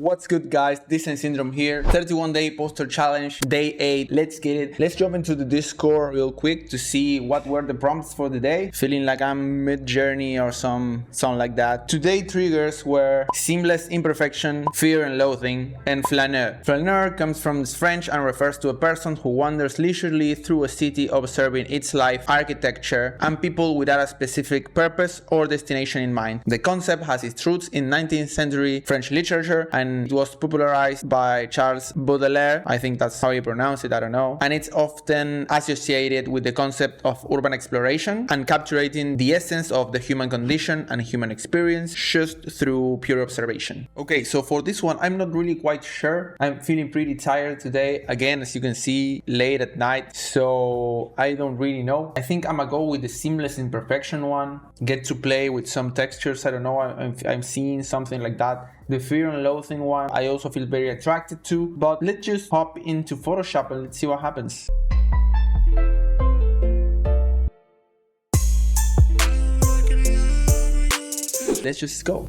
What's good, guys? Descent Syndrome here. 31-day poster challenge, day 8. Let's get it. Let's jump into the Discord real quick to see what were the prompts for the day. Feeling like I'm mid-journey or something like that. Today triggers were seamless imperfection, fear and loathing, and flaneur. Flaneur comes from French and refers to a person who wanders leisurely through a city observing its life, architecture, and people without a specific purpose or destination in mind. The concept has its roots in 19th century French literature and it was popularized by Charles Baudelaire. I think that's how you pronounce it, I don't know. And it's often associated with the concept of urban exploration and capturing the essence of the human condition and human experience just through pure observation. Okay, so for this one, I'm not really quite sure. I'm feeling pretty tired today. Again, as you can see, late at night. So I don't really know. I think I'm gonna go with the seamless imperfection one. Get to play with some textures. I don't know. I'm seeing something like that. The fear and loathing one, I also feel very attracted to. But let's just hop into Photoshop and let's see what happens. Let's just go.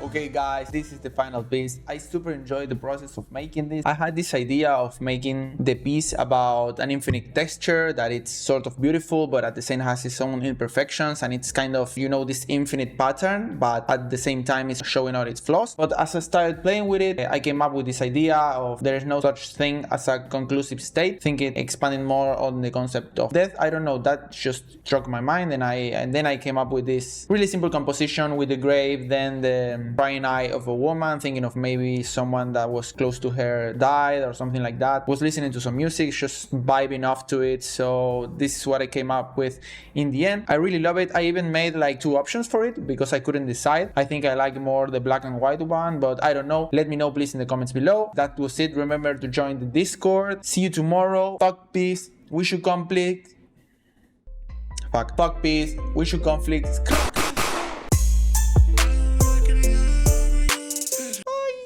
Okay guys, this is the final piece. I super enjoyed the process of making this. I had this idea of making the piece about an infinite texture that it's sort of beautiful but at the same has its own imperfections and it's kind of, you know, this infinite pattern but at the same time it's showing out its flaws. But as I started playing with it, I came up with this idea of there is no such thing as a conclusive state, thinking expanding more on the concept of death. I don't know, that just struck my mind and then I came up with this really simple composition with the grave, then the crying eye of a woman, thinking of maybe someone that was close to her died or something like that. Was listening to some music, just vibing off to it. So this is what I came up with in the end. I really love it. I even made like 2 options for it because I couldn't decide. I think I like more the black and white one, but I don't know. Let me know please in the comments below. That was it. Remember to join the Discord. See you tomorrow. Fuck peace. We should conflict. Fuck peace. We should conflict.